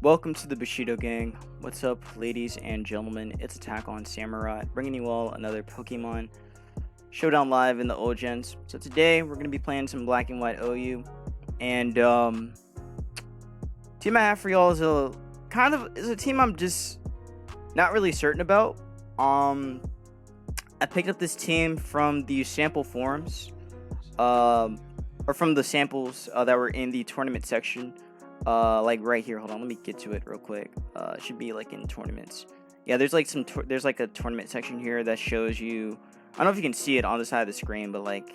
Welcome to the Bushido Gang. What's up, ladies and gentlemen? It's Attack on Samurai, bringing you all another Pokemon Showdown live in the old gens. So today we're gonna be playing some Black and White OU, and team I have for y'all is a team I'm just not really certain about. I picked up this team from the sample forums, or from the samples that were in the tournament section. Like right here. Hold on, let me get to it real quick. It should be like in tournaments. Yeah, there's like there's like a tournament section here that shows you. I don't know if you can see it on the side of the screen, but like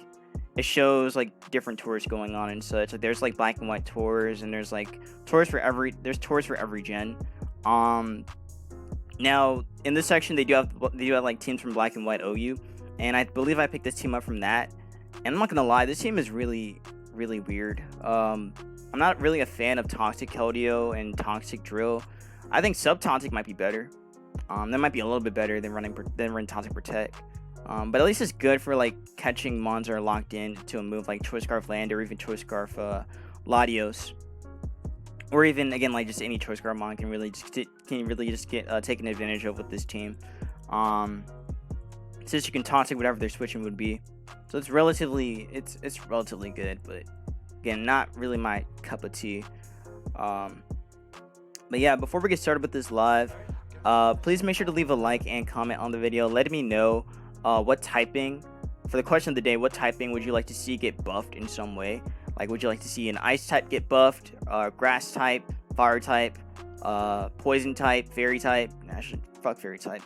it shows like different tours going on and such. Like there's like Black and White tours, and there's like tours for every gen. Now in this section they do have like teams from Black and White OU, and I believe I picked this team up from that. And I'm not gonna lie, this team is really weird. I'm not really a fan of Toxic Keldeo and Toxic Drill. I think Sub-Toxic might be better. That might be a little bit better than running Toxic Protect. But at least it's good for like catching mons that are locked in to a move like Choice Scarf Land or even Choice Scarf Latios. Or even again like just any Choice Scarf mon can really just get taken advantage of with this team. Since you can Toxic whatever their switching would be. So it's relatively good, but again, not really my cup of tea. But yeah, before we get started with this live, please make sure to leave a like and comment on the video. Let me know what typing, for the question of the day, what typing would you like to see get buffed in some way? Like, would you like to see an ice type get buffed, grass type, fire type, poison type, fairy type? Actually, fuck fairy type.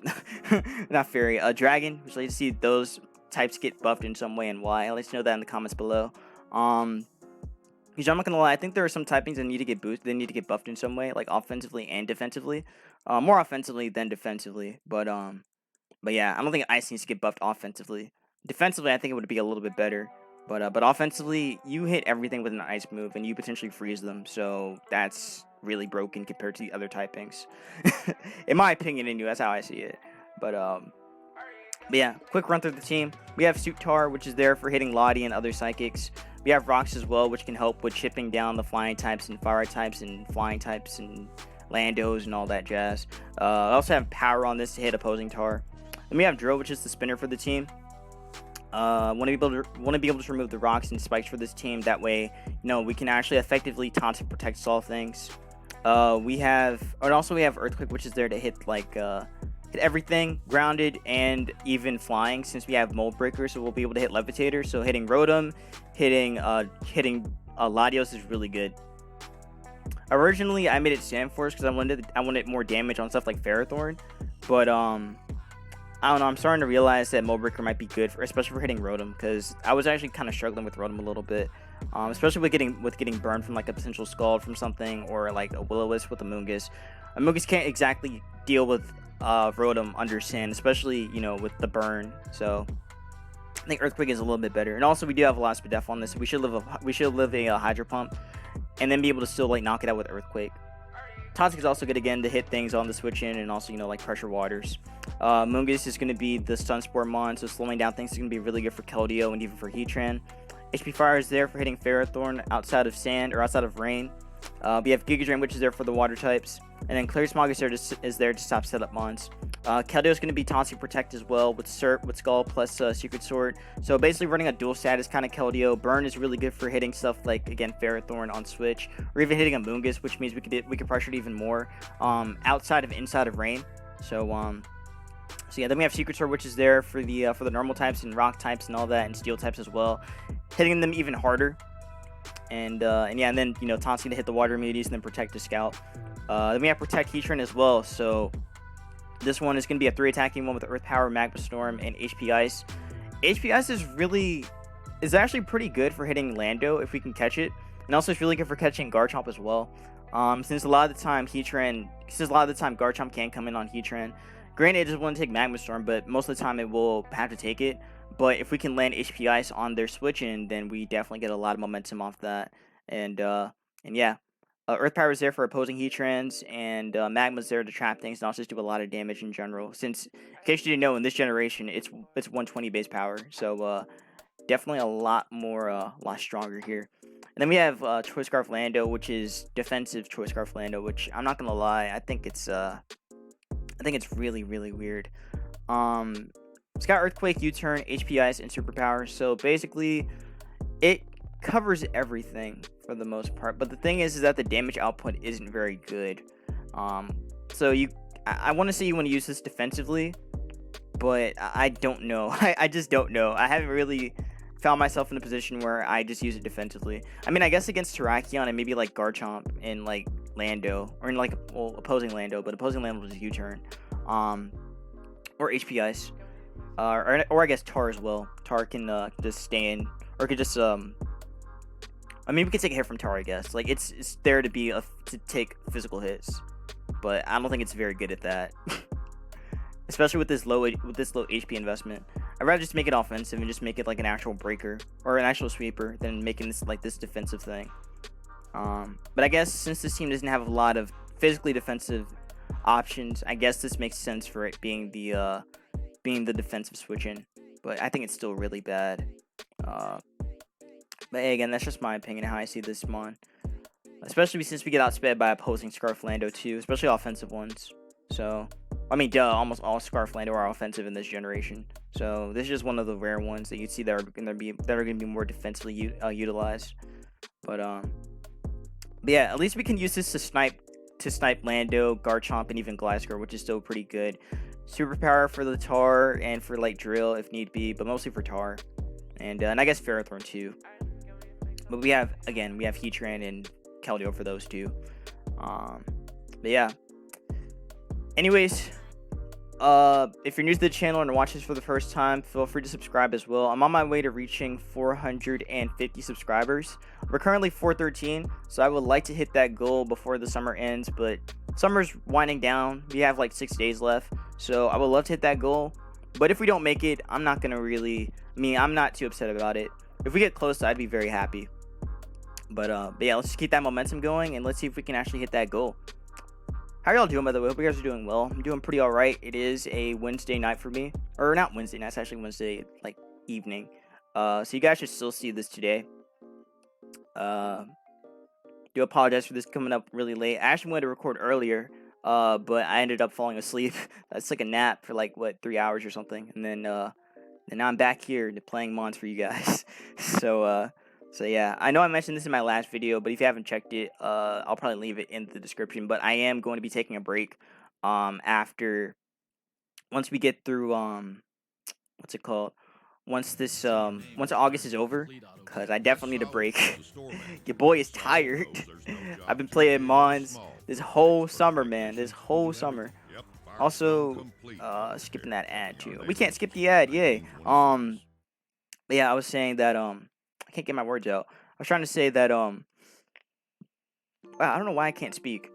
Not fairy. Dragon. Would you like to see those types get buffed in some way and why? Let us know that in the comments below. Because I'm not gonna lie, I think there are some typings that need to get boosted. They need to get buffed in some way, like offensively and defensively. More offensively than defensively. But yeah, I don't think ice needs to get buffed offensively. Defensively, I think it would be a little bit better. But offensively, you hit everything with an ice move, and you potentially freeze them. So that's really broken compared to the other typings, in my opinion. Anyway, that's how I see it. But yeah, quick run through the team. We have Suitar, which is there for hitting Lottie and other psychics. We have Rocks as well, which can help with chipping down the flying types and fire types and flying types and Landos and all that jazz. I also have Power on this to hit opposing Tar. Then we have Drill, which is the spinner for the team. Want to be able to remove the rocks and spikes for this team. That way, we can actually effectively taunt and protect solve things. We have Earthquake, which is there to hit like hit everything, grounded, and even flying. Since we have Mold Breaker, so we'll be able to hit Levitator. So hitting Rotom, hitting Latios is really good. Originally, I made it Sandforce because I wanted more damage on stuff like Ferrothorn, but I don't know. I'm starting to realize that Mold Breaker might be good especially for hitting Rotom, because I was actually kind of struggling with Rotom a little bit, especially with getting burned from like a potential Scald from something, or like a Will-O-Wisp with a Moongus. A Moongus can't exactly deal with Rotom under Sand, especially with the burn. So I think Earthquake is a little bit better, and also we do have a lot of Def on this. So we should live a Hydro Pump, and then be able to still like knock it out with Earthquake. Toxic is also good again to hit things on the switch in, and also like pressure waters. Moongus is going to be the Stun Spore mon, so slowing down things is going to be really good for Keldeo and even for Heatran. HP Fire is there for hitting Ferrothorn outside of sand or outside of rain. We have Giga Drain, which is there for the water types, and then Clear Smog is there to stop setup mons. Keldeo is going to be Toxic Protect as well with Skull plus Secret Sword. So basically running a dual status kind of Keldeo. Burn is really good for hitting stuff like again Ferrothorn on switch, or even hitting a Moongus, which means we could pressure it even more outside of inside of rain. So yeah, then we have Secret Sword, which is there for the normal types and rock types and all that, and steel types as well, hitting them even harder. And then taunting to hit the water immunities and then protect the Scout. Then we have Protect Heatran as well. So this one is going to be a 3 attacking one with Earth Power, Magma Storm, and HP Ice. HP Ice is actually pretty good for hitting Lando if we can catch it, and also it's really good for catching Garchomp as well. Since a lot of the time Garchomp can come in on Heatran. Granted, it just won't take Magma Storm, but most of the time it will have to take it. But if we can land HP Ice on their switch in, then we definitely get a lot of momentum off that. And yeah, Earth Power is there for opposing Heatrans, and Magma's there to trap things and also just do a lot of damage in general. Since, in case you didn't know, in this generation, it's 120 base power. So definitely a lot stronger here. And then we have Choice Scarf Lando, which is defensive Choice Scarf Lando, which I'm not gonna lie, I think it's really really weird. It's got Earthquake, U-Turn, HP Ice, and Superpower. So basically, it covers everything for the most part. But the thing is that the damage output isn't very good. So I want to say you want to use this defensively, but I don't know. I just don't know. I haven't really found myself in a position where I just use it defensively. I mean, I guess against Terrakion and maybe like Garchomp and like Lando, or in like opposing Lando, but opposing Lando was U-Turn, or HP Ice, or I guess Tar as well. Tar can just stay in, or could just I mean, we could take a hit from Tar, I guess. Like it's there to be to take physical hits, but I don't think it's very good at that. Especially with this low HP investment. I'd rather just make it offensive and just make it like an actual breaker or an actual sweeper than making this like this defensive thing. But I guess since this team doesn't have a lot of physically defensive options, I guess this makes sense for it being the defensive switch in. But I think it's still really bad. But hey, again, that's just my opinion of how I see this mon. Especially since we get outsped by opposing Scarf Lando too, especially offensive ones. So, I mean, almost all Scarf Lando are offensive in this generation. So this is just one of the rare ones that you'd see that are going to be more defensively utilized. But yeah, at least we can use this to snipe Lando, Garchomp, and even Gliscor, which is still pretty good. Superpower for the Tar and for like Drill if need be, but mostly for Tar, and I guess Ferrothorn too. But we have Heatran and Keldeo for those two. But yeah. Anyways, if you're new to the channel and watch this for the first time, feel free to subscribe as well. I'm on my way to reaching 450 subscribers. We're currently 413, so I would like to hit that goal before the summer ends, but summer's winding down. We have like 6 days left, so I would love to hit that goal. But if we don't make it, I'm not too upset about it. If we get close, I'd be very happy. But yeah, let's just keep that momentum going, and let's see if we can actually hit that goal. How are y'all doing, by the way? Hope you guys are doing well. I'm doing pretty alright. It is a Wednesday night for me. Or not Wednesday night, it's actually Wednesday, like, evening. So you guys should still see this today. Do apologize for this coming up really late. I actually wanted to record earlier, but I ended up falling asleep. That's like a nap for, like, 3 hours or something. And then now I'm back here playing Mons for you guys. So yeah, I know I mentioned this in my last video, but if you haven't checked it, I'll probably leave it in the description. But I am going to be taking a break once we get through what's it called? Once August is over, because I definitely need a break. Your boy is tired. I've been playing Mons this whole summer, man. This whole summer. Also, skipping that ad too. We can't skip the ad, yay. But yeah, I was saying that I can't get my words out. I was trying to say that wow, I don't know why I can't speak.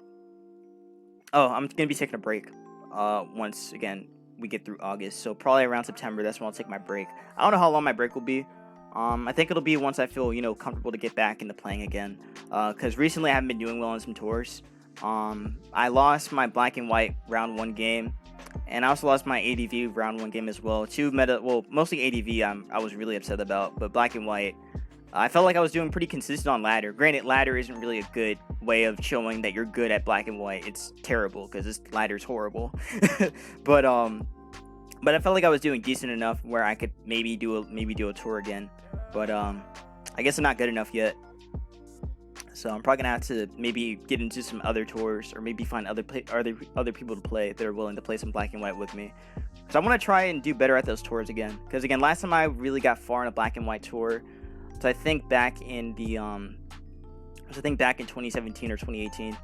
Oh, I'm gonna be taking a break once again we get through August, so probably around September, that's when I'll take my break. I don't know how long my break will be. I think it'll be once I feel comfortable to get back into playing again, because recently I haven't been doing well on some tours. I lost my Black and White round 1 game, and I also lost my ADV round 1 game as well. Mostly ADV I was really upset about, but Black and White, I felt like I was doing pretty consistent on ladder. Granted, ladder isn't really a good way of showing that you're good at Black and White. It's terrible because this ladder's horrible. But I felt like I was doing decent enough where I could maybe do a tour again. But I guess I'm not good enough yet. So I'm probably gonna have to maybe get into some other tours, or maybe find other people to play that are willing to play some Black and White with me. So I want to try and do better at those tours again. Because again, last time I really got far in a Black and White tour. So I think back in 2017 or 2018,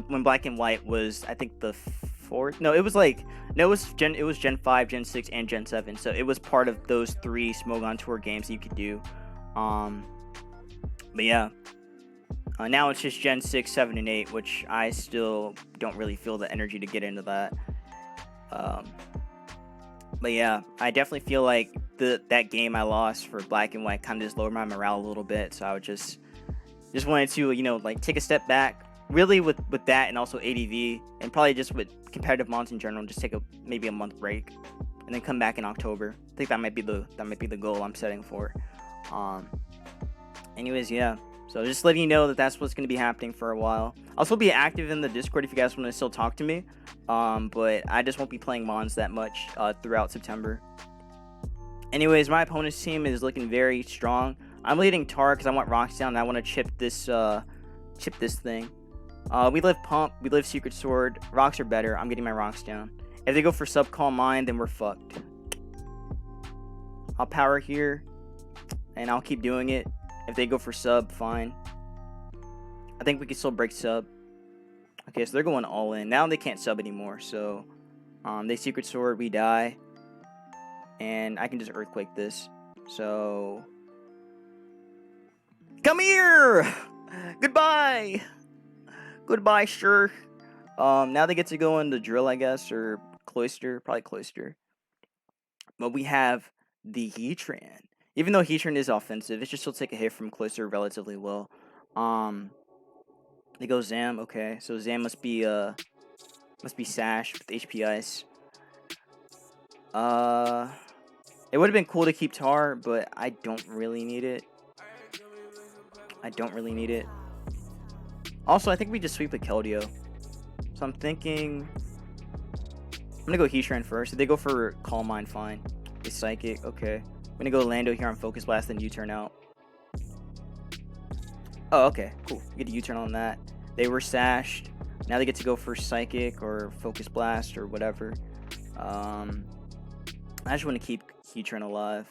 when Black and White was, I think, the fourth. No, it was Gen 5, Gen 6, and Gen 7. So it was part of those 3 Smogon Tour games you could do. But yeah, now it's just Gen 6, 7, and 8, which I still don't really feel the energy to get into that. But yeah, I definitely feel like that game I lost for Black and White kind of just lowered my morale a little bit. So I would just wanted to, take a step back, really with that, and also ADV, and probably just with competitive Mons in general, just take maybe a month break, and then come back in October. I think that might be the goal I'm setting for. Anyways, yeah. So just letting you know that that's what's going to be happening for a while. I'll still be active in the Discord if you guys want to still talk to me. But I just won't be playing Mons that much throughout September. Anyways, my opponent's team is looking very strong. I'm leading Tar because I want rocks down and I want to chip this thing. We live Pump, we live Secret Sword. Rocks are better. I'm getting my rocks down. If they go for sub call mine, then we're fucked. I'll power here, and I'll keep doing it. If they go for sub, fine. I think we can still break sub. Okay, so they're going all in. Now they can't sub anymore, so they Secret Sword, we die. And I can just Earthquake this. So... Come here! Goodbye! Goodbye, sure. Now they get to go into Drill, I guess, or Cloister. Probably Cloister. But we have the Heatran. Even though Heatran is offensive, it should still take a hit from Cloister relatively well. They go Zam, okay. So Zam must be Sash with HP Ice. It would have been cool to keep Tar, but I don't really need it. Also, I think we just sweep the Keldeo. So I'm thinking... I'm going to go Heatran first. If they go for Calm Mind, fine. They Psychic, okay. I'm going to go Lando here on Focus Blast, then U-turn out. Oh, okay, cool. We get a U-turn on that. They were sashed. Now they get to go for Psychic or Focus Blast or whatever. I just want to keep Heatran alive.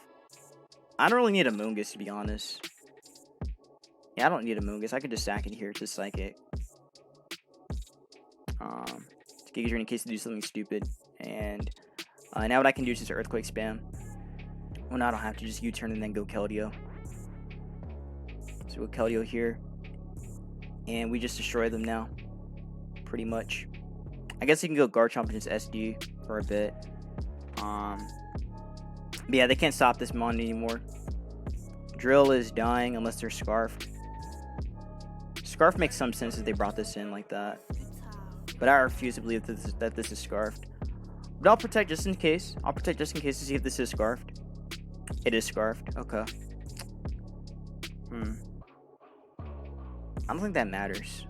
I don't really need a Moongus, to be honest. Yeah, I don't need a Moongus. I could just sack it here to Psychic. Giga in case to do something stupid. And now what I can do is just Earthquake spam. Well, now I don't have to just U-turn and then go Keldeo. So we'll Keldeo here. And we just destroy them now. Pretty much. I guess you can go Garchomp and just SD for a bit. But yeah, they can't stop this Mon anymore. Drill is dying unless they're Scarfed. Scarf makes some sense if they brought this in like that. But I refuse to believe that this is Scarfed. But I'll protect just in case. I'll protect just in case to see if this is Scarfed. It is Scarfed. Okay. I don't think that matters.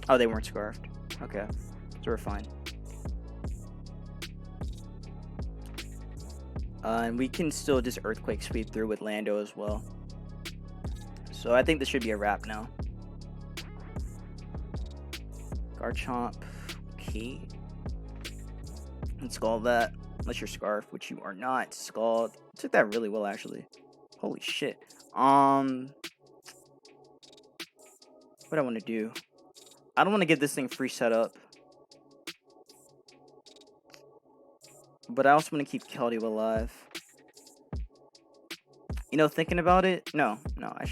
Oh, they weren't Scarfed. Okay. So we're fine. And we can still just Earthquake sweep through with Lando as well. So I think this should be a wrap now. Garchomp. Okay. And Scald that. Unless you're Scarf, which you are not. Scald. Took that really well, actually. Holy shit. What do I want to do? I don't want to get this thing free setup. But I also want to keep Keldeo alive. You know, thinking about it, no, I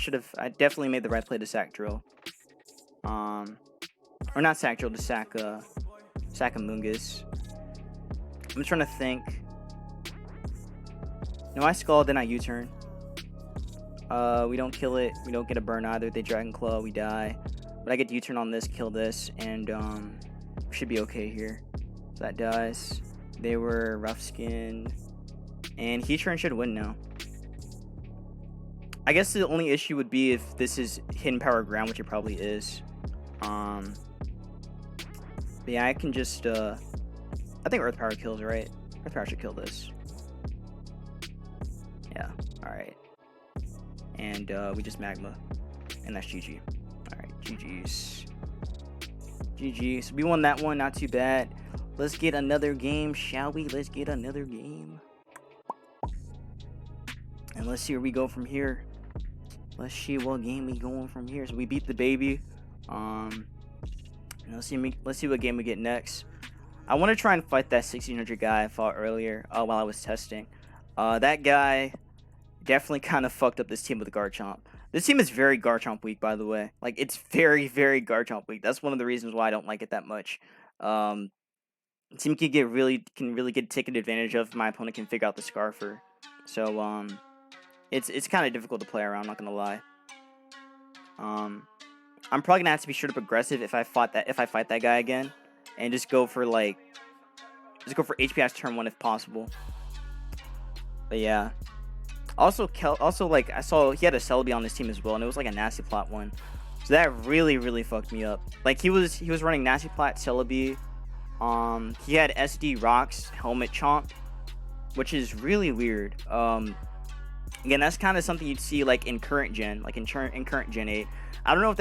definitely made the right play to sack Drill. Or not sack Drill, to sack a Moongus. I'm trying to think. No, I Scald, then I U-turn. We don't kill it, we don't get a burn either. They Dragon Claw, we die. But I get to U-turn on this, kill this, and we should be okay here. So that dies. They were rough skinned. And Heatran should win now. I guess the only issue would be if this is Hidden Power Ground, which it probably is. But yeah, I can just I think Earth Power kills, right? Earth Power should kill this. Yeah, alright. And we just Magma. And that's GG. Alright, GG's. GG. So we won that one, not too bad. Let's get another game, shall we? Let's get another game. And let's see where we go from here. Let's see what game we going from here. So we beat the baby. Let's see what game we get next. I want to try and fight that 1600 guy I fought earlier while I was testing. That guy definitely kind of fucked up this team with Garchomp. This team is very Garchomp weak, by the way. Like, it's very, very Garchomp weak. That's one of the reasons why I don't like it that much. The team can really get taken advantage of. My opponent can figure out the Scarfer. So it's kind of difficult to play around, not gonna lie. I'm probably gonna have to be straight up aggressive if I fight that guy again, and just go for HPS turn 1 if possible. But yeah, Also, like, I saw he had a Celebi on his team as well, and it was like a nasty plot one. So that really fucked me up. Like, he was running nasty plot Celebi. He had SD Rocks helmet chomp, which is really weird. Again, that's kind of something you'd see like in current gen, like in current Gen 8. I don't know if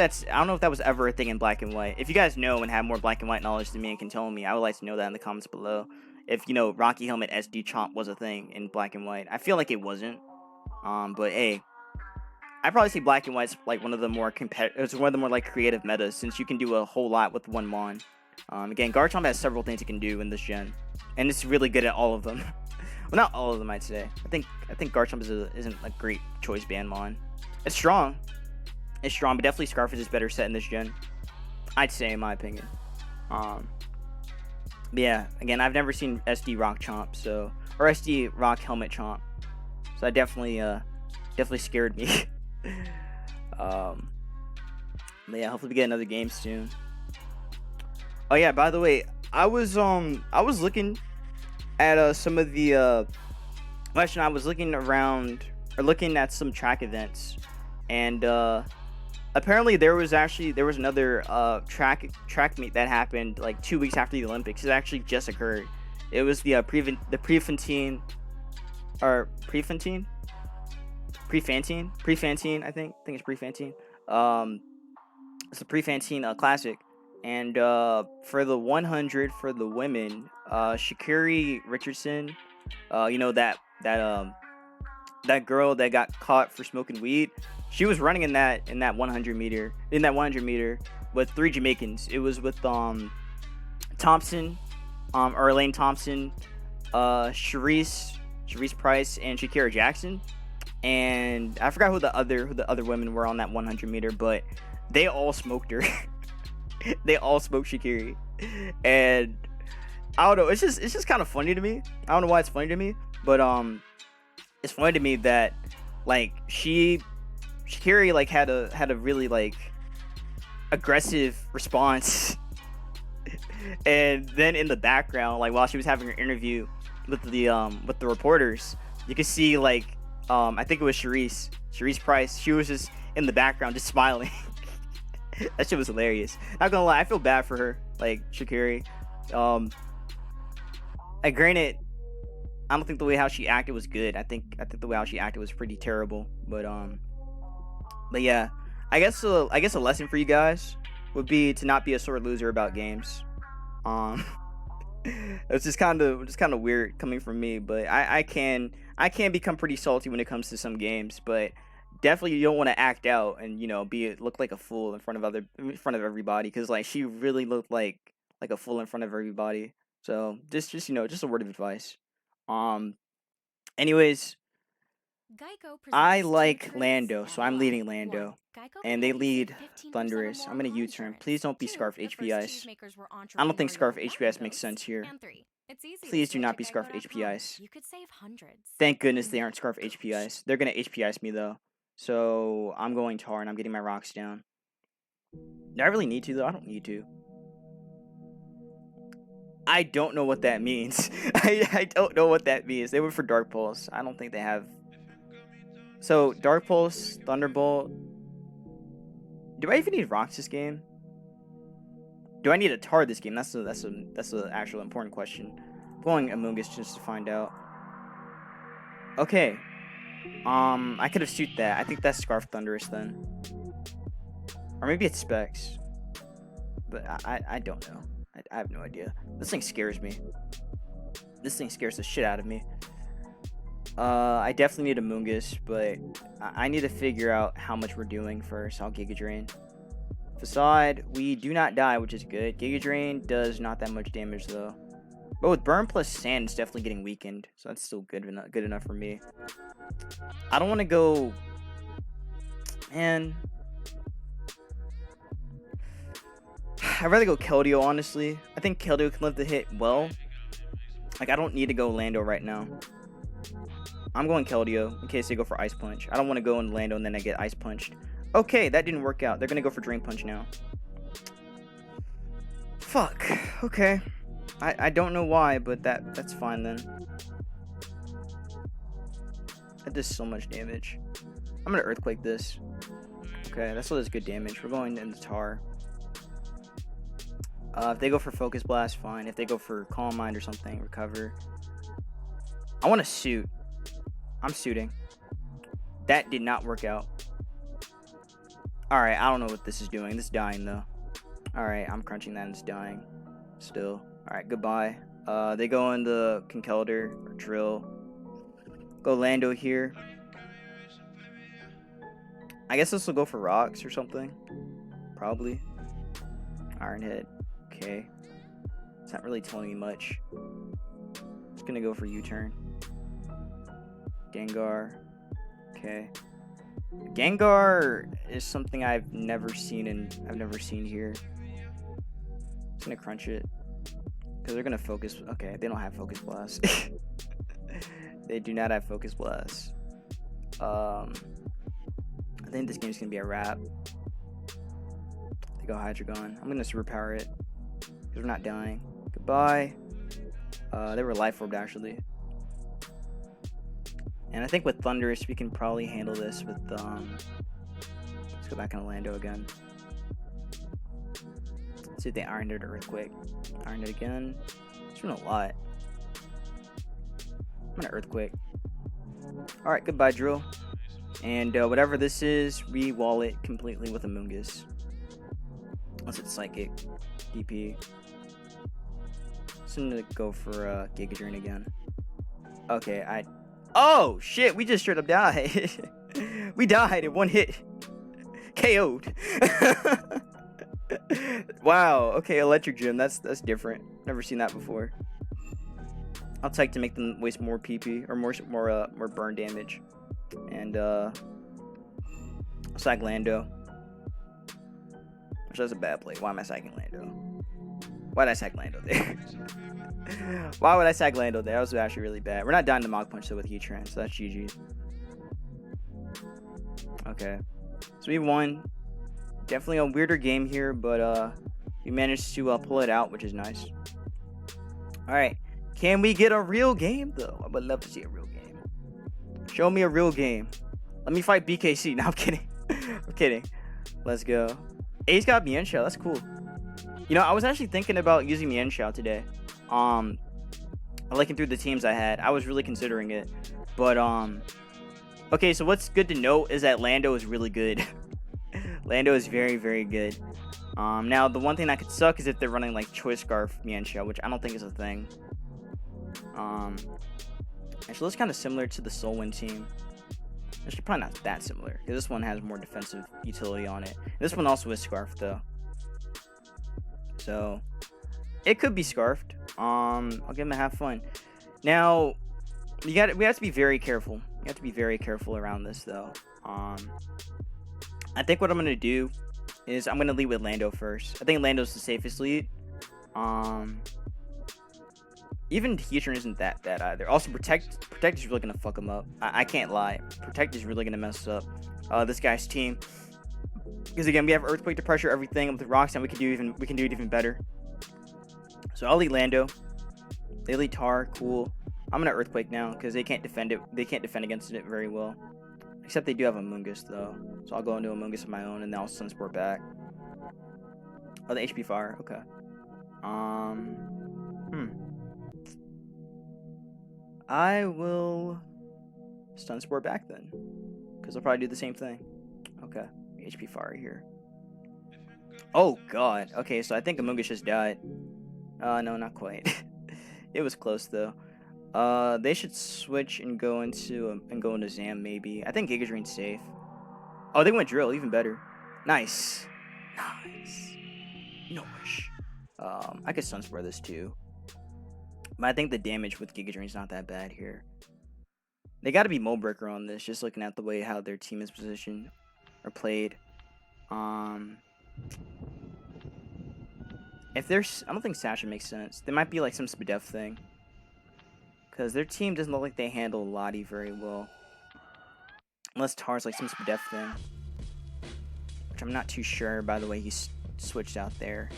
that was ever a thing in Black and White. If you guys know and have more Black and White knowledge than me and can tell me, I would like to know that in the comments below. If you know Rocky Helmet SD Chomp was a thing in Black and White, I feel like it wasn't. But hey, I probably see Black and White's like one of the more it's one of the more like creative metas, since you can do a whole lot with one mon. Again, Garchomp has several things it can do in this gen, and it's really good at all of them. Well, not all of them, I'd say. I think Garchomp isn't a great choice ban mon. It's strong, but definitely Scarf is his better set in this gen, I'd say, in my opinion. But yeah, again, I've never seen SD Rock Chomp, or SD Rock Helmet Chomp, so that definitely scared me. But yeah, hopefully we get another game soon. Oh yeah, by the way, I was looking at some of the I was looking around, or looking at some track events, and apparently there was another track meet that happened like 2 weeks after the Olympics. It actually just occurred. It was the Prefontaine, I think it's Prefontaine. It's the Prefontaine Classic, and for the 100 for the women, Shakiri Richardson, you know that girl that got caught for smoking weed, she was running in that 100 meter with 3 Jamaicans. It was with Thompson, or Elaine Thompson, Charisse Price, and Shakira Jackson. And I forgot who the other women were on that 100 meter, but they all smoked her. They all smoked Shakiri, and I don't know. It's just kind of funny to me. I don't know why it's funny to me, but it's funny to me that like Shakiri like had a really like aggressive response, and then in the background, like while she was having her interview with the reporters, you could see like I think it was Charisse Price. She was just in the background, just smiling. That shit was hilarious. Not gonna lie, I feel bad for her, like Shakiri. Granted, I don't think the way how she acted was good. I think the way how she acted was pretty terrible. But yeah, I guess a lesson for you guys would be to not be a sore loser about games. It's just kind of weird coming from me, but I can become pretty salty when it comes to some games, but definitely you don't want to act out and look like a fool in front of everybody, because like she really looked like a fool in front of everybody. So just a word of advice. Anyways, I like Lando, so I'm leading Lando, and they lead Thunderous. I'm gonna U-turn. Please don't be Scarf HP Ice. I don't think Scarf HP Ice makes sense here. Please do not be Scarf HP Ice. Thank goodness they aren't Scarf HP Ice. They're gonna HP Ice me though. So I'm going Tar, and I'm getting my rocks down. Do I really need to though? I don't need to. I don't know what that means. I don't know what that means. They went for Dark Pulse. I don't think they have. So Dark Pulse, Thunderbolt. Do I even need rocks this game? Do I need a Tar this game? That's the actual important question. I'm going Amoonguss just to find out. Okay. I could have shoot that. I think that's Scarf Thunderous then. Or maybe it's Specs. But I don't know. I have no idea. This thing scares me. This thing scares the shit out of me. I definitely need a Amoonguss, but I need to figure out how much we're doing first. I'll Giga Drain. Facade, we do not die, which is good. Giga Drain does not that much damage though. But with Burn plus Sand, it's definitely getting weakened, so that's still good enough for me. I don't want to go, man. I'd rather go Keldeo, honestly. I think Keldeo can live the hit well. Like, I don't need to go Lando right now. I'm going Keldeo in case they go for Ice Punch. I don't want to go in Lando and then I get Ice Punched. Okay, that didn't work out. They're going to go for Drain Punch now. Fuck. Okay. I don't know why, but that's fine then. That does so much damage. I'm gonna Earthquake this. Okay, that still does good damage. We're going into Tar. If they go for Focus Blast, fine. If they go for Calm Mind or something, Recover. I want to Suit. I'm suiting. That did not work out. Alright, I don't know what this is doing. This is dying, though. Alright, I'm crunching that and it's dying. Still. Alright, goodbye. They go into Keldeo or Drill. Go Lando here. I guess this will go for Rocks or something. Probably. Iron Head. Okay. It's not really telling me much. It's gonna go for U-turn. Gengar. Okay. Gengar is something I've never seen here. Just gonna crunch it. Because they're gonna focus. Okay, they don't have Focus Blast. They do not have Focus Blast. I think this game's gonna be a wrap. They go Hydreigon. I'm gonna superpower it. Because we're not dying. Goodbye. They were Life Orbed actually. And I think with Thundurus we can probably handle this with let's go back on Lando again. Let's see if they Ironed it or Earthquake. Ironed it again. It's doing a lot. I'm gonna Earthquake. Alright, goodbye Drill. And whatever this is, we wall it completely with a Mungus. Unless it's Psychic. DP. So I'm gonna go for Giga Drain again. Okay, oh shit, we just straight up died. We died in one hit. KO'd. Wow, okay, Electric Gym, that's different. Never seen that before. I'll take to make them waste more PP or more burn damage. And sack Lando. Which was a bad play. Why am I sacking Lando? Why did I sack Lando there? Why would I sack Lando there? That was actually really bad. We're not dying to Mach Punch though with Heatran, so that's GG. Okay. So we won. Definitely a weirder game here, but we managed to pull it out, which is nice. Alright. Can we get a real game though? I would love to see a real game. Show me a real game. Let me fight BKC. No, I'm kidding. I'm kidding. Let's go. A's got Mienshao. That's cool. You know, I was actually thinking about using Mienshao today. Looking through the teams I had, I was really considering it. But okay, so what's good to note is that Lando is really good. Lando is very, very good. Now the one thing that could suck is if they're running like Choice Scarf Mienshao, which I don't think is a thing. Actually, it's kind of similar to the Solwind team. Actually, probably not that similar, because this one has more defensive utility on it. This one also is Scarf, though. So, it could be Scarfed. I'll give him a have fun. Now, we have to be very careful. You have to be very careful around this, though. I think what I'm going to do is I'm going to lead with Lando first. I think Lando's the safest lead. Even Heatran isn't that bad either. Also, Protect is really going to fuck him up. I can't lie. Protect is really going to mess up this guy's team. Because again, we have Earthquake to pressure everything with the Rocks, and we can do it even better. So I'll lead Lando. They lead Tar, cool. I'm going to Earthquake now, because they can't defend it. They can't defend against it very well. Except they do have a Mungus, though. So I'll go into a Mungus of my own, and then I'll Sunsport back. Oh, the HP Fire. Okay. I will Stun Sport back then, because I'll probably do the same thing. Okay, HP Fire here. Oh god. Okay, so I think Amoongush just died. No, not quite. It was close though. They should switch and go into Zam maybe. I think Giga Drain's safe. Oh, they went Drill, even better. Nice. Nice. Nice. I could Sunspore this too. But I think the damage with Giga Drain's not that bad here. They got to be Mold Breaker on this, just looking at the way how their team is positioned or played. If there's, I don't think Sasha makes sense. There might be like some Spadef thing, because their team doesn't look like they handle Lottie very well. Unless Tar's like some Spadef thing, which I'm not too sure. By the way, he's switched out there.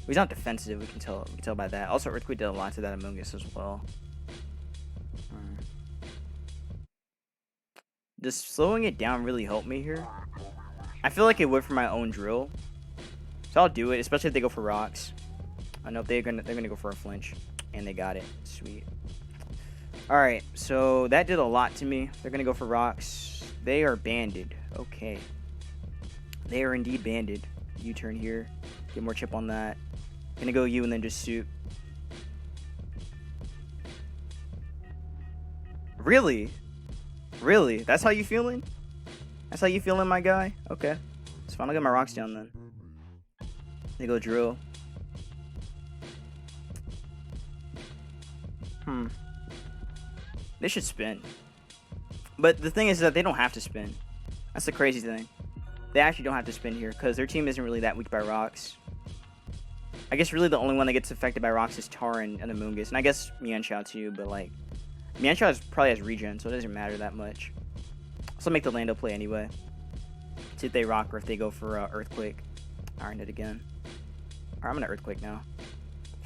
He's not defensive. We can tell by that. Also, Earthquake did a lot to that Amoongush as well. does slowing it down really help me here? I feel like it would for my own drill. So I'll do it, especially if they go for rocks. I know they're gonna go for a flinch. And they got it. Sweet. Alright, so that did a lot to me. They're gonna go for rocks. They are banded. Okay. They are indeed banded. U-turn here. Get more chip on that. Gonna go U and then just soup. Really? Really? That's how you feeling? That's how you feeling, my guy? Okay. It's fine. I'll get my rocks down then. They go drill. They should spin. But the thing is that they don't have to spin. That's the crazy thing. They actually don't have to spin here because their team isn't really that weak by rocks. I guess really the only one that gets affected by rocks is Tar and Amoonguss. And I guess Mienshao too, but like Mienshao probably has regen, so it doesn't matter that much. So make the Lando play anyway. See if they rock or if they go for Earthquake. Iron it again. Alright, I'm gonna Earthquake now.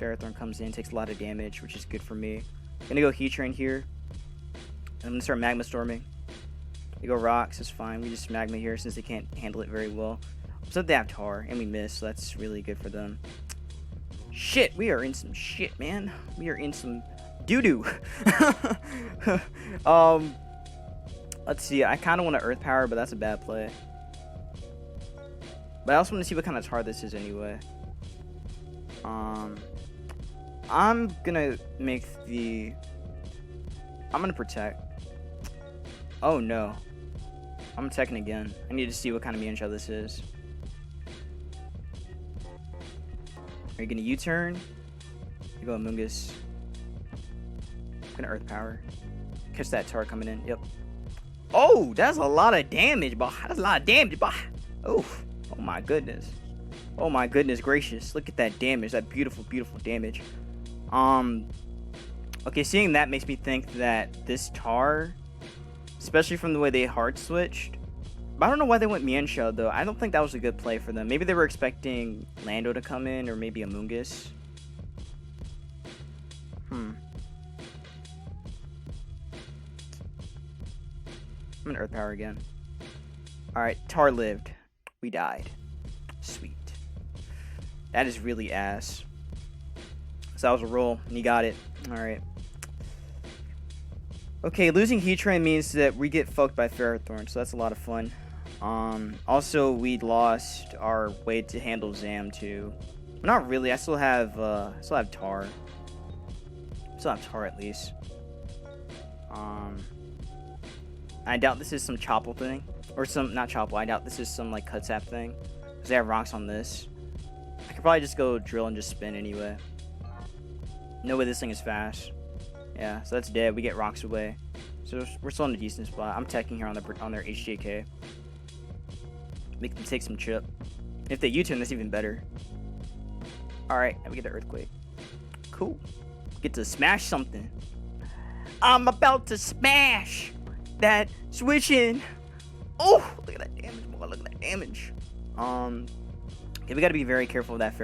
Ferrothorn comes in, takes a lot of damage, which is good for me. Gonna go Heat Train here. And I'm gonna start Magma Storming. They go rocks, it's fine. We just Magma here since they can't handle it very well. So they have Tar, and we miss, so that's really good for them. Shit, we are in some shit, man. We are in some doo-doo. Let's see, I kind of want to Earth Power, but that's a bad play. But I also want to see what kind of Tar this is anyway. I'm gonna make the... I'm gonna Protect. Oh no. I'm attacking again. I need to see what kind of Mienshao this is. Are you gonna U-turn? You go Amoonguss. I'm gonna Earth Power. Catch that Tar coming in. Yep. Oh, that's a lot of damage, boy. That's a lot of damage, boy. Oh my goodness. Oh my goodness gracious. Look at that damage. That beautiful, beautiful damage. Okay, seeing that makes me think that this Tar, especially from the way they hard switched. But I don't know why they went Mienshao though. I don't think that was a good play for them. Maybe they were expecting Lando to come in or maybe Amoonguss. I'm gonna Earth Power again. Alright, Tar lived. We died. Sweet. That is really ass. So that was a roll, and you got it. Alright. Okay, losing Heat Train means that we get fucked by Ferrothorn, so that's a lot of fun. Also, we lost our way to handle Zam too. Not really. I still have Tar. Still have Tar at least. I doubt this is some Chopple thing, or some not Chopple. I doubt this is some like Cutsap thing, because they have rocks on this. I could probably just go drill and just spin anyway. No way this thing is fast. Yeah, so that's dead. We get rocks away. So we're still in a decent spot. I'm teching here on their HJK. Make them take some chip. If they U-turn, that's even better. Alright, now we get the Earthquake. Cool. Get to smash something. I'm about to smash that switching. Oh, look at that damage, boy. Look at that damage. Okay, we gotta be very careful of that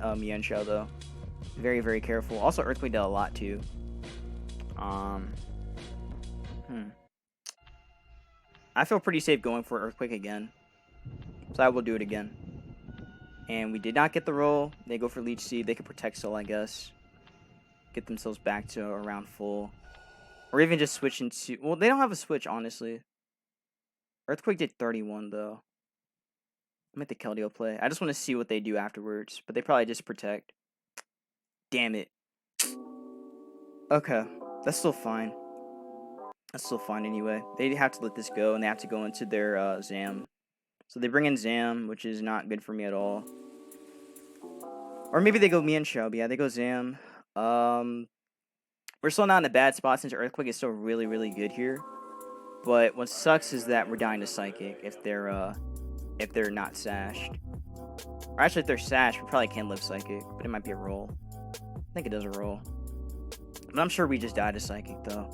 Mienshao though. Very, very careful. Also, Earthquake did a lot too. I feel pretty safe going for Earthquake again. So I will do it again. And we did not get the roll. They go for Leech Seed. They could Protect Soul, I guess. Get themselves back to around full. Or even just switch into... Well, they don't have a switch, honestly. Earthquake did 31, though. I'm at the Keldeo play. I just want to see what they do afterwards. But they probably just Protect. Damn it. Okay. That's still fine. That's still fine anyway. They have to let this go, and they have to go into their Zam. So they bring in Zam, which is not good for me at all. Or maybe they go Mienshao, but yeah, they go Zam. We're still not in a bad spot since Earthquake is still really, really good here. But what sucks is that we're dying to Psychic if they're not sashed. Or actually, if they're sashed, we probably can live Psychic, but it might be a roll. I think it does a roll. But I'm sure we just died to Psychic, though.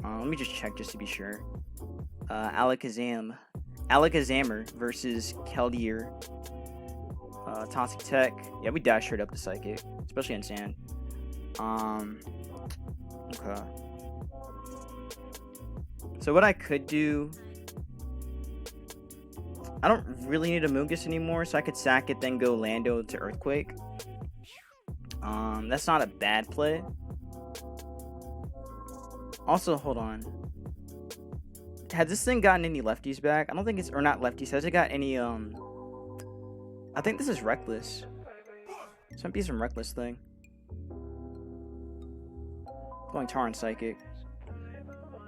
Let me just check just to be sure. Alakazam. Alakazammer versus Keldeo. Toxic Tech. Yeah, we die straight up to Psychic. Especially in Sand. Okay. So what I could do I don't really need a Mungus anymore, so I could sack it, then go Lando to Earthquake. That's not a bad play. Also, hold on. Has this thing gotten any lefties back? I don't think it's, or not lefties. Has it got any, I think this is Reckless. This might be some Reckless thing. Going Tar Psychic.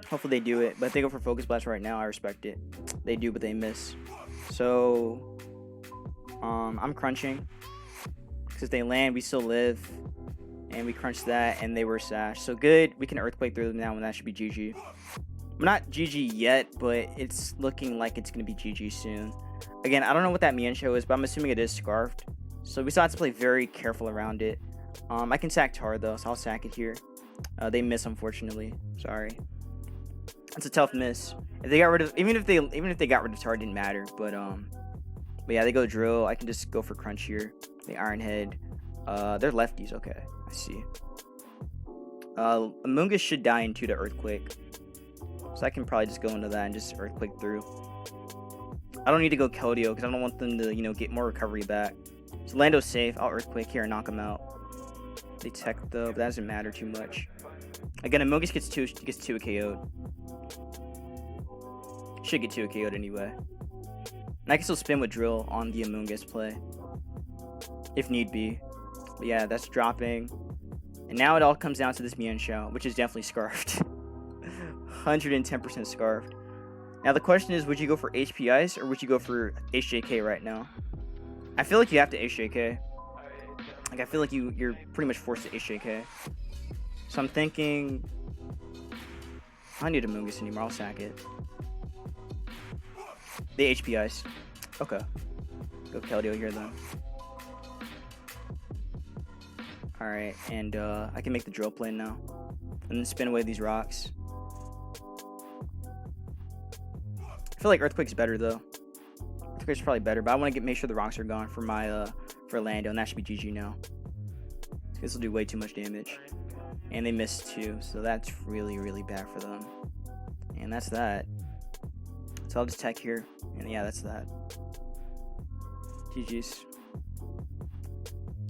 Hopefully they do it, but if they go for Focus Blast right now, I respect it. They do, but they miss. So, I'm crunching. Because if they land, we still live. And we crunch that, and they were Sash. So good, we can Earthquake through them now, and that should be GG. Well, not GG yet, but it's looking like it's going to be GG soon. Again, I don't know what that Mienshao is, but I'm assuming it is Scarfed. So we still have to play very careful around it. I can sack Tar, though, so I'll sack it here. They miss, unfortunately. Sorry. That's a tough miss. If they got rid of, even if they got rid of Tar, it didn't matter. But yeah, they go Drill. I can just go for Crunch here. The Iron Head. They're lefties. Okay, I see. Amoonguss should die into the Earthquake, so I can probably just go into that and just Earthquake through. I don't need to go Keldeo because I don't want them to, get more recovery back. So Lando's safe. I'll Earthquake here and knock him out. They tech though, but that doesn't matter too much. Again, Amoonguss gets two KO'd. Should get 2 KO'd anyway. And I can still spin with Drill on the Amoonguss play, if need be. But yeah, that's dropping. And now it all comes down to this Mienshao, which is definitely Scarfed. 110% Scarfed. Now the question is, would you go for HP Ice or would you go for HJK right now? I feel like you have to HJK. Like, I feel like you're pretty much forced to HJK. So I'm thinking, I don't need a Amoonguss anymore. I'll sack it. The HP Ice. Okay. Go Keldeo here then. Alright, and I can make the Drill play now. And then spin away these rocks. I feel like Earthquake's better though. Earthquake's probably better, but I want to make sure the rocks are gone for my for Lando, and that should be GG now. This will do way too much damage. And they missed too, so that's really, really bad for them. And that's that. So I'll just tech here. And yeah, that's that. GG's.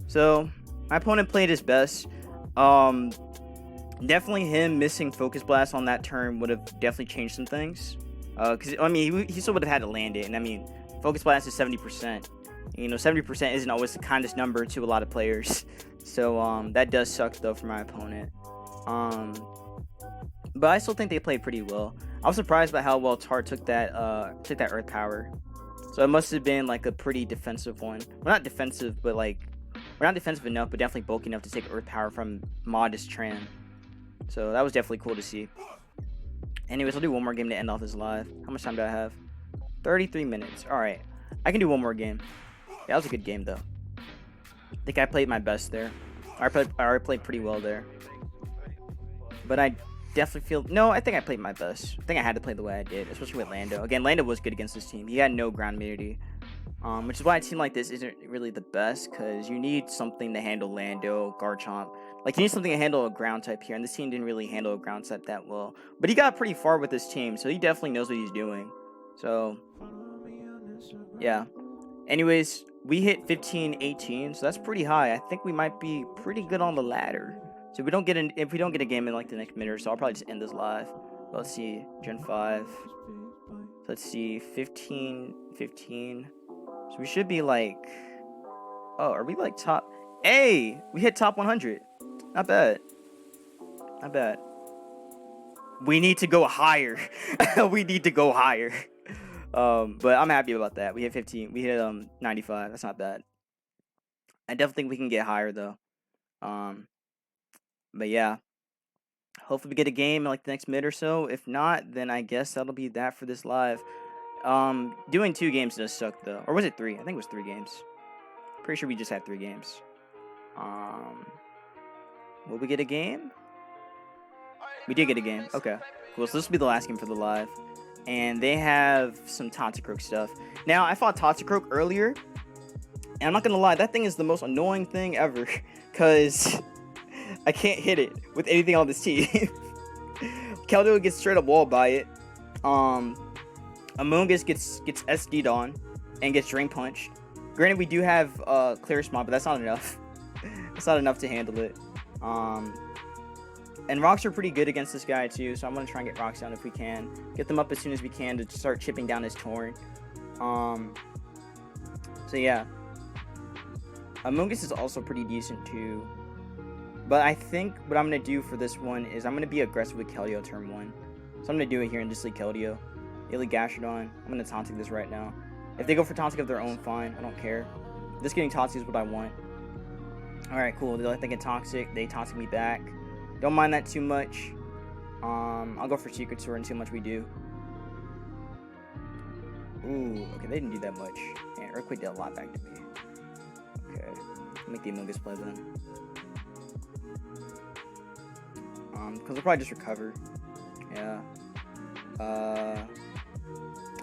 So, my opponent played his best. Definitely him missing Focus Blast on that turn would have definitely changed some things. Because, I mean, he still would have had to land it. And, I mean, Focus Blast is 70%. 70% isn't always the kindest number to a lot of players. So, that does suck, though, for my opponent. But I still think they played pretty well. I was surprised by how well Tar took that Earth Power. So it must have been like a pretty defensive one. Well, not defensive, but like, we're not defensive enough, but definitely bulky enough to take Earth Power from Modest Tran. So that was definitely cool to see. Anyways, I'll do one more game to end off this live. How much time do I have? 33 minutes. All right, I can do one more game. Yeah, that was a good game though. I think I played my best there. I already played pretty well there. But I definitely feel, no, I think I played my best. I think I had to play the way I did, especially with Lando. Again, Lando was good against this team. He had no ground immunity, which is why a team like this isn't really the best, because you need something to handle Lando, Garchomp. Like, you need something to handle a ground type here, and this team didn't really handle a ground type that well. But he got pretty far with this team, so he definitely knows what he's doing. So, yeah. Anyways, we hit 15-18, so that's pretty high. I think we might be pretty good on the ladder. So if we don't get a game in like the next minute or so, I'll probably just end this live. But let's see, Gen 5. So let's see, 15. So we should be like, oh, are we like top? Hey, we hit top 100. Not bad. Not bad. We need to go higher. We need to go higher. But I'm happy about that. We hit 15. We hit 95. That's not bad. I definitely think we can get higher though. But yeah, hopefully we get a game in like the next mid or so. If not, then I guess that'll be that for this live. Doing 2 games does suck though. Or was it 3? I think it was 3 games. Pretty sure we just had 3 games. Will we get a game? We did get a game. Okay, cool. So this will be the last game for the live. And they have some Totacroak stuff. Now, I fought Totacroak earlier. And I'm not going to lie, that thing is the most annoying thing ever. Because I can't hit it with anything on this team. Keldeo gets straight up walled by it. Amoonguss gets SD'd on. and gets Drain Punched. Granted, we do have Clear Smog, but that's not enough. It's not enough to handle it. And rocks are pretty good against this guy too, so I'm gonna try and get rocks down if we can. Get them up as soon as we can to start chipping down his Torn. So yeah. Amoonguss is also pretty decent too. But I think what I'm going to do for this one is I'm going to be aggressive with Keldeo turn 1. So I'm going to do it here and just lead Keldeo. They lead Gastrodon. I'm going to Taunting this right now. If they go for Taunting of their own, fine. I don't care. This getting Toxic is what I want. Alright, cool. They let them get Toxic. They Toxic me back. Don't mind that too much. I'll go for Secret Sword and see how much we do. Ooh, okay, they didn't do that much. Man, Earthquake did a lot back to me. Okay, make the Amoonguss play then. Because they'll probably just recover. Yeah.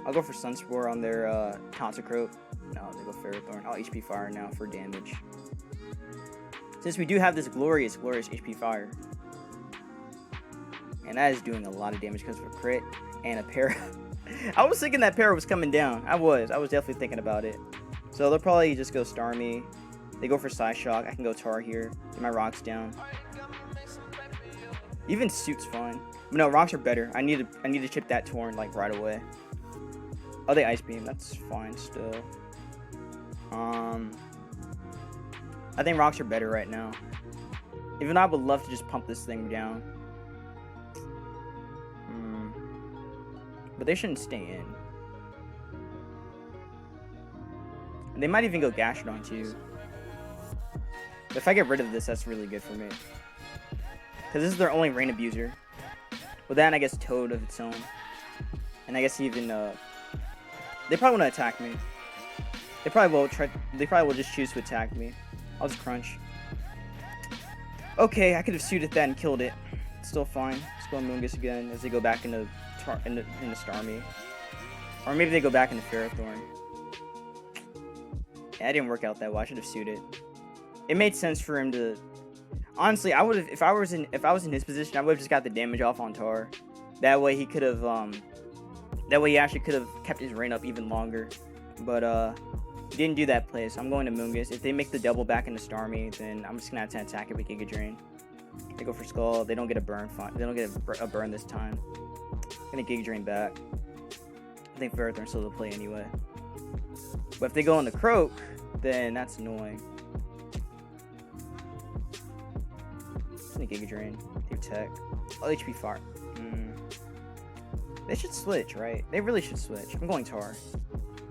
I'll go for Sunspore on their Tauntacroak. No, they go Ferrothorn. I'll HP Fire now for damage. Since we do have this glorious HP Fire. And that is doing a lot of damage because of a crit and a para. I was thinking that para was coming down. I was definitely thinking about it. So they'll probably just go Starmie. They go for Psyshock. I can go Tar here. Get my rocks down. Even Suit's fine. But no, rocks are better. I need to chip that Torn like right away. Oh, they Ice Beam. That's fine still. I think rocks are better right now. Even though I would love to just pump this thing down. But they shouldn't stay in. And they might even go Gastrodon too. But if I get rid of this, that's really good for me. Because this is their only Rain Abuser. With that, and I guess Toad of its own. And I guess even, they probably want to attack me. They probably will just choose to attack me. I'll just Crunch. Okay, I could have suited that and killed it. It's still fine. Let's go Amoonguss again as they go back into Starmie. Or maybe they go back into Ferrothorn. Yeah, it didn't work out that well. I should have suited. It made sense for him to... Honestly, I would have, if I was in his position, I would have just got the damage off on Tar. That way he could have, that way he actually could have kept his reign up even longer. But, he didn't do that play, so I'm going to Amoonguss. If they make the double back into Starmie, then I'm just gonna have to attack it with Giga Drain. They go for Skull. They don't get a burn. They don't get a burn this time. I'm gonna Giga Drain back. I think Ferrothorn's still the play anyway. But if they go on the Croak, then that's annoying. Giga Drain, Tech, HP Fire. They should switch, right? They really should switch. I'm going Tar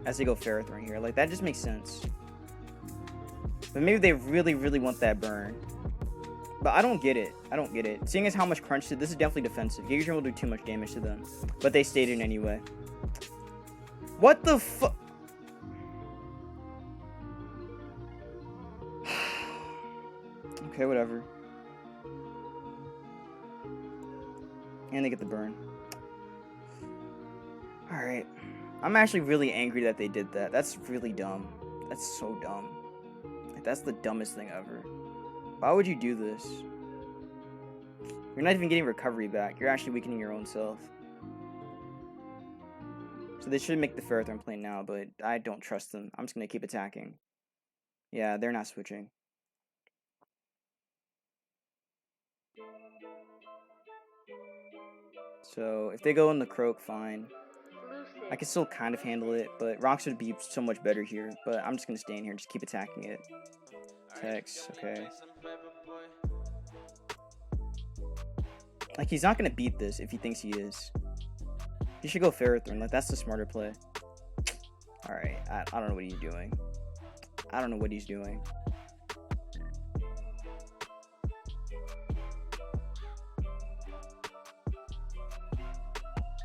as they go Ferrothorn here. Like, that just makes sense. But maybe they really want that burn. But I don't get it. Seeing as how much Crunch did, this is definitely defensive. Giga Drain will do too much damage to them. But they stayed in anyway. What the fuck? Okay, whatever. And they get the burn. Alright. I'm actually really angry that they did that. That's really dumb. That's so dumb. That's the dumbest thing ever. Why would you do this? You're not even getting recovery back. You're actually weakening your own self. So they should make the Ferrothorn play now, but I don't trust them. I'm just going to keep attacking. Yeah, they're not switching. So, if they go in the Croak, fine. I can still kind of handle it, but Rocks would be so much better here. But I'm just going to stay in here and just keep attacking it. Tex, okay. Like, he's not going to beat this if he thinks he is. He should go Ferrothorn. Like, that's the smarter play. Alright, I don't know what he's doing. I don't know what he's doing.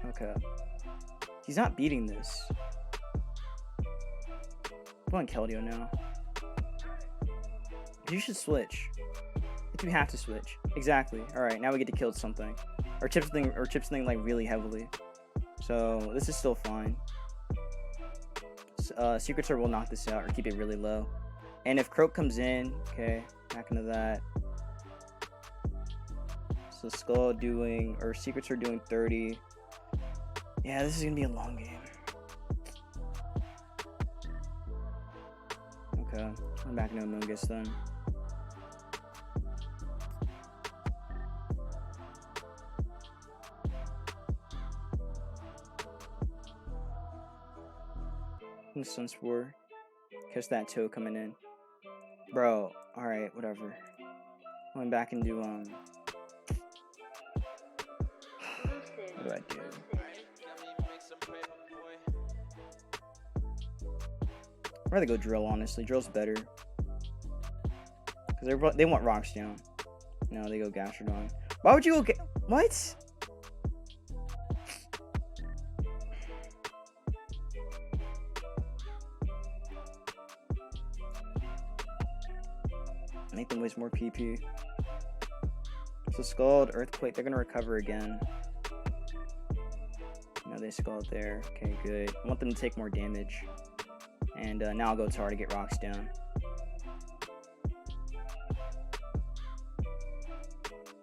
Okay. He's not beating this. I'm going Keldeo now. You should switch. You have to switch. Exactly. Alright, now we get to kill something. Or chip something like really heavily. So this is still fine. Secret Sword will knock this out or keep it really low. And if Croak comes in, okay, back into that. So Skull doing, or Secret Sword doing 30. Yeah, this is gonna be a long game. Okay, I'm back into Amoonguss then. Sunspore. Catch that toe coming in. Bro, alright, whatever. Going back into, what do I do? I'd rather go Drill, honestly. Drill's better. Because they want Rocks down. No, they go Gastrodon. Why would you go what? Make them waste more PP. So Scald, Earthquake, they're gonna recover again. No, they Scald there. Okay, good. I want them to take more damage. And now I'll go Tar to get Rocks down.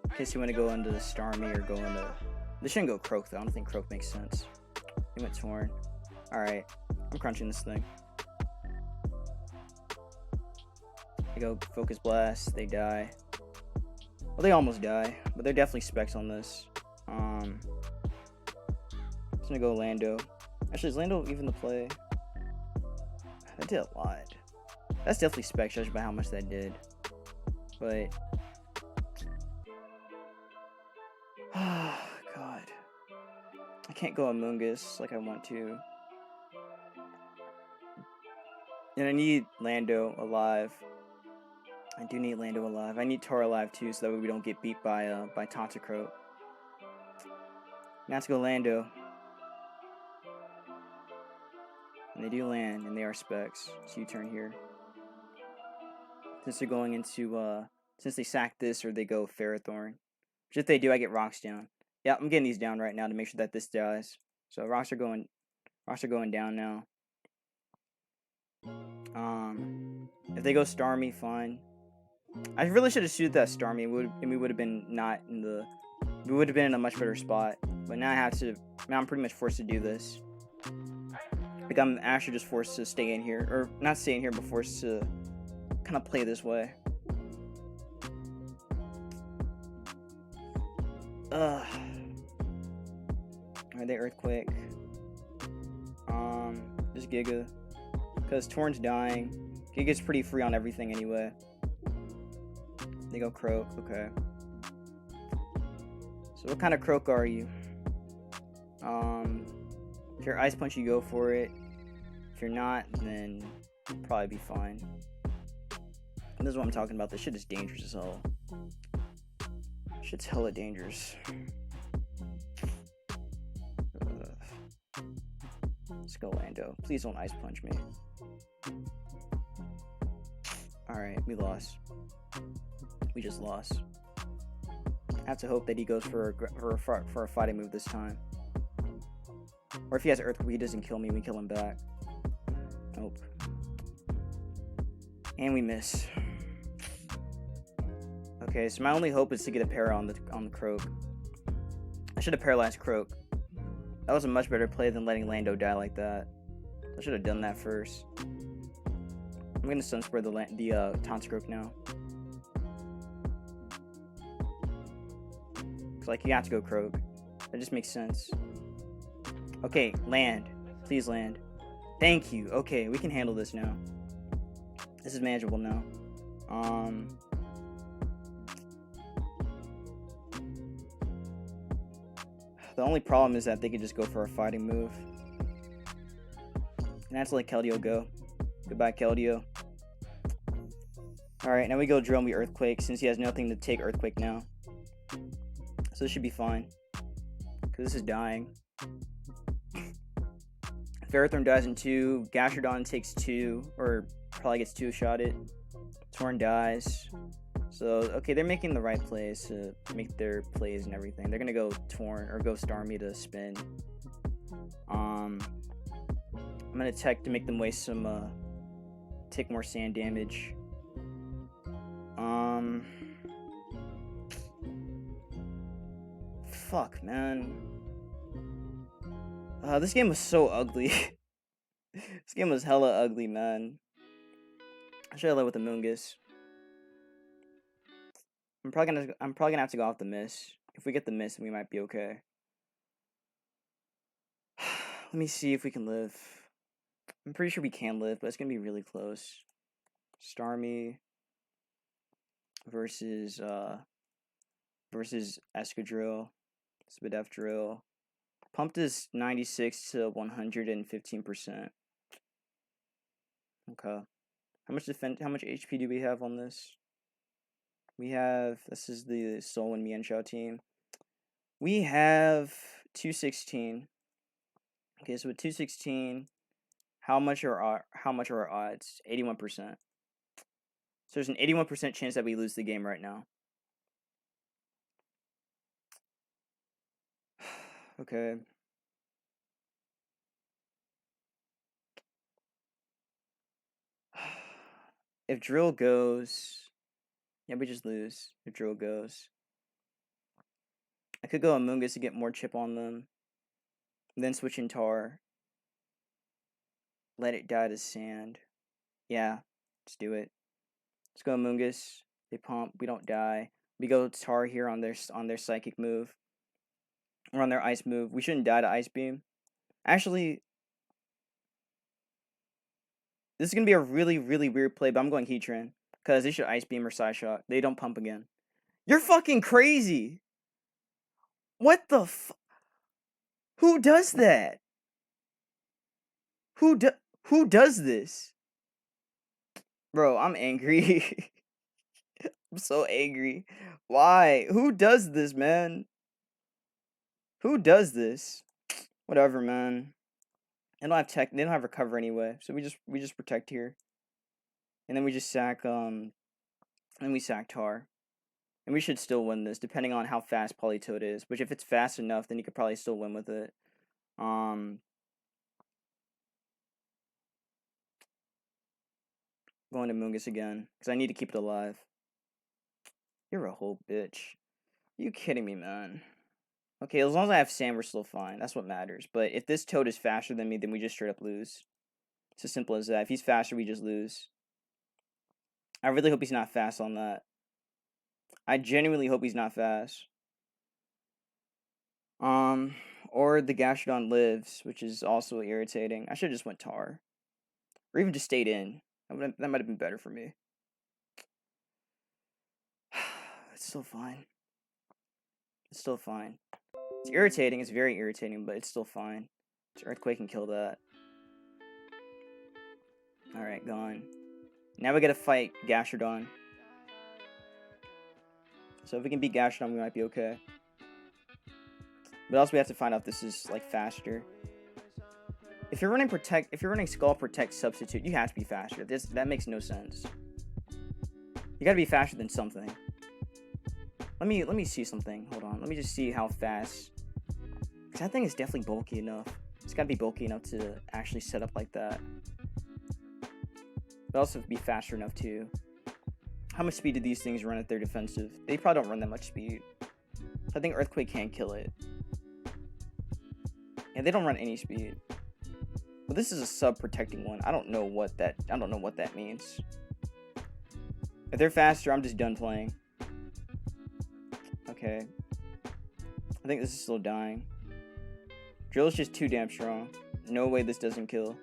In case you want to go into the Starmie or go into... This shouldn't go Croak though. I don't think Croak makes sense. He went Torn. Alright, I'm crunching this thing. They go Focus Blast, they die. Well, they almost die, but they're definitely specs on this. I'm just gonna go Lando. Actually, is Lando even the play? That did a lot. That's definitely specs, judged by how much that did. But... God. I can't go Amoonguss like I want to. And I need Lando alive. I do need Lando alive. I need Tar alive too, so that way we don't get beat by Tauntacroak. Now let's go Lando. And they do land, and they are specs. So you turn here. Since they're going into, since they sack this or they go Ferrothorn. Which if they do, I get Rocks down. Yeah, I'm getting these down right now to make sure that this dies. So Rocks are going down now. If they go Starmie, fine. I really should have suited that Starmie, and we would have been not in the... We would have been in a much better spot. But now I have to... Now I'm pretty much forced to do this. Like I'm actually just forced to stay in here. Or not stay in here, but forced to kind of play this way. Are they Earthquake? Just Giga. Because Torn's dying. Giga's pretty free on everything anyway. They go Croak, okay. So what kind of Croak are you? If you're Ice Punch, you go for it. If you're not, then you'll probably be fine. And this is what I'm talking about. This shit is dangerous as hell. Shit's hella dangerous. Let's go Lando. Please don't Ice Punch me. Alright, we lost. We just lost. I have to hope that he goes for a fighting move this time. Or if he has Earthquake, he doesn't kill me, we kill him back. Nope. And we miss. Okay, so my only hope is to get a para on the Croak. I should have paralyzed Croak. That was a much better play than letting Lando die like that. I should have done that first. I'm gonna Sunspray the Tauntacroak now. Cause like you have to go Croak. That just makes sense. Okay, land. Please land. Thank you. Okay, we can handle this now. This is manageable now. The only problem is that they could just go for a fighting move. And that's let Keldeo go. Goodbye, Keldeo. Alright, now we go Drill me Earthquake since he has nothing to take Earthquake now. So this should be fine. Because this is dying. Ferrothorn dies in 2. Gastrodon takes 2. Or probably gets 2-shotted. Torn dies. So, okay, they're making the right plays to make their plays and everything. They're going to go Torn or go Starmie to spin. I'm going to tech to make them waste some, take more sand damage. Fuck, man. This game was so ugly. This game was hella ugly, man. I should have led with the Moongus. I'm probably gonna have to go off the miss. If we get the miss, we might be okay. Let me see if we can live. I'm pretty sure we can live, but it's gonna be really close. Starmie versus Excadrill, Drill. Pumped is 96 to 115%. Okay. How much HP do we have on this? This is the Soul and Mienshao team. We have 216. Okay, so with 216, how much are our odds? 81%. So there's an 81% chance that we lose the game right now. Okay. If Drill goes, yeah, we just lose. If Drill goes, I could go Amoonguss to get more chip on them. And then switch in Tar. Let it die to Sand. Yeah, let's do it. Let's go Amoonguss. They pump. We don't die. We go Tar here on their Psychic move. Or on their Ice move. We shouldn't die to Ice Beam. Actually, this is going to be a really, really weird play, but I'm going Heatran. Because they should Ice Beam or Side Shot. They don't pump again. You're fucking crazy! What the f... Who does that? Who does this? Bro, I'm angry. I'm so angry. Why? Who does this, man? Who does this? Whatever, man. They don't have tech. They don't have recover anyway. So we just protect here, and then we just sack and we sack Tar, and we should still win this, depending on how fast Politoed is. Which if it's fast enough, then you could probably still win with it. Going to Moongus again because I need to keep it alive. You're a whole bitch. Are you kidding me, man? Okay, as long as I have Sand, we're still fine. That's what matters. But if this Toad is faster than me, then we just straight up lose. It's as simple as that. If he's faster, we just lose. I really hope he's not fast on that. I genuinely hope he's not fast. Or the Gastrodon lives, which is also irritating. I should have just went Tar. Or even just stayed in. That might have been better for me. It's still fine. It's still fine. It's irritating. It's very irritating, but it's still fine. It's Earthquake can kill that. Alright, gone. Now we gotta fight Gastrodon. So if we can beat Gastrodon, we might be okay. But also we have to find out if this is like faster. If you're running Skull Protect Substitute, you have to be faster. That makes no sense. You gotta be faster than something. Let me see something. Hold on. Let me just see how fast. Because that thing is definitely bulky enough. It's gotta be bulky enough to actually set up like that. But also be faster enough too. How much speed do these things run at their defensive? They probably don't run that much speed. I think Earthquake can't kill it. And they don't run any speed. But this is a sub-protecting one. I don't know what that means. If they're faster, I'm just done playing. Okay. I think this is still dying. Drill is just too damn strong. No way this doesn't kill.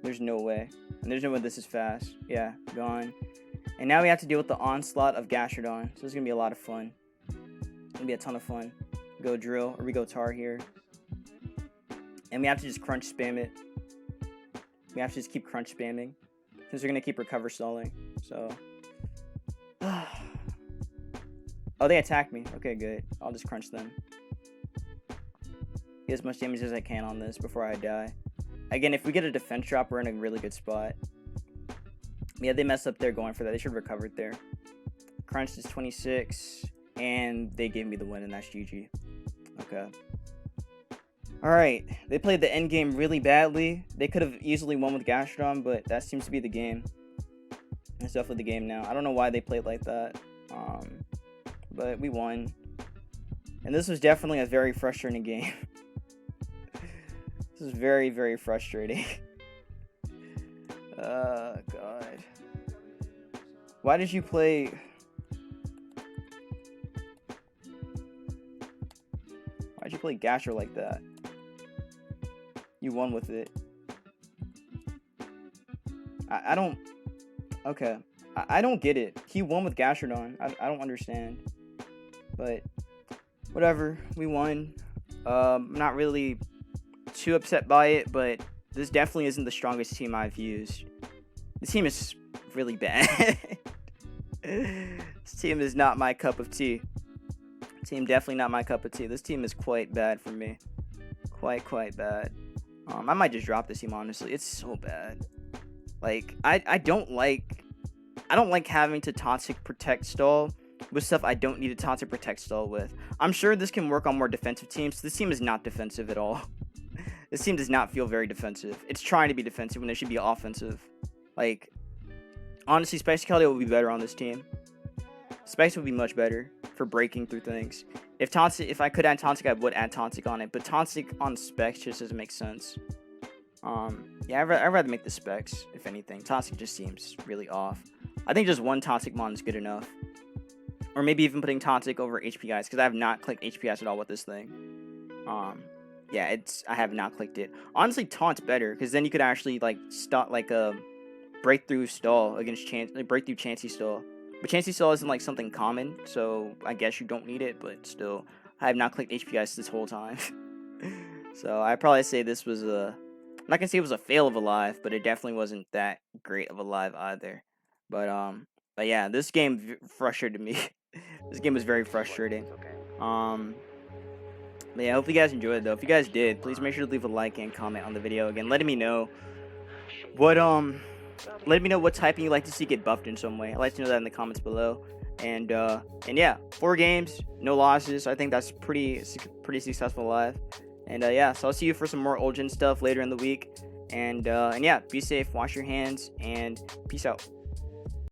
There's no way. And there's no way this is fast. Yeah, gone. And now we have to deal with the onslaught of Gastrodon. So this is going to be a lot of fun. It's going to be a ton of fun. Go Drill, or we go Tar here. And we have to just crunch spam it. We have to just keep crunch spamming. Since we're going to keep recover stalling. So. Oh, they attacked me. Okay, good. I'll just crunch them. Get as much damage as I can on this before I die. Again, if we get a defense drop, we're in a really good spot. Yeah, they messed up there going for that. They should have recovered there. Crunched is 26. And they gave me the win, and that's GG. Okay. Alright. They played the end game really badly. They could have easily won with Gastrodon, but that seems to be the game. That's definitely the game now. I don't know why they played like that. But we won. And this was definitely a very frustrating game. This is very, very frustrating. God. Why did you play? Why'd you play Gasher like that? You won with it. I don't. Okay. I don't get it. He won with Gastrodon. I don't understand. But whatever. We won. I'm not really too upset by it, but this definitely isn't the strongest team I've used. This team is really bad. This team is not my cup of tea. Team definitely not my cup of tea. This team is quite bad for me. Quite bad. I might just drop this team, honestly. It's so bad. Like, I don't like having to toxic protect stall with stuff I don't need a toxic protect stall with. I'm sure this can work on more defensive teams. This team is not defensive at all. This team does not feel very defensive. It's trying to be defensive when it should be offensive. Like, honestly, Spicy Keldeo would be better on this team. Spicy would be much better for breaking through things. If I could add Toxic, I would add Toxic on it. But Toxic on Specs just doesn't make sense. Yeah, I'd rather make the Specs, if anything. Toxic just seems really off. I think just one Toxic Mon is good enough. Or maybe even putting Toxic over HPIs, because I have not clicked HPIs at all with this thing. Yeah, I have not clicked it. Honestly, Taunt's better, because then you could actually, like, stop, like, a breakthrough stall against breakthrough Chansey stall. But Chansey stall isn't, like, something common, so I guess you don't need it, but still, I have not clicked HPIs this whole time. So, I'd probably say this was I'm not gonna say it was a fail of a live, but it definitely wasn't that great of a live either. But yeah, this game frustrated me. This game was very frustrating. But yeah, I hope you guys enjoyed it, though. If you guys did, please make sure to leave a like and comment on the video. Again, letting me know what typing you like to see get buffed in some way. I'd like to know that in the comments below. And yeah, 4 games, no losses. I think that's pretty successful live. And yeah, so I'll see you for some more old gen stuff later in the week. And yeah, be safe, wash your hands, and peace out.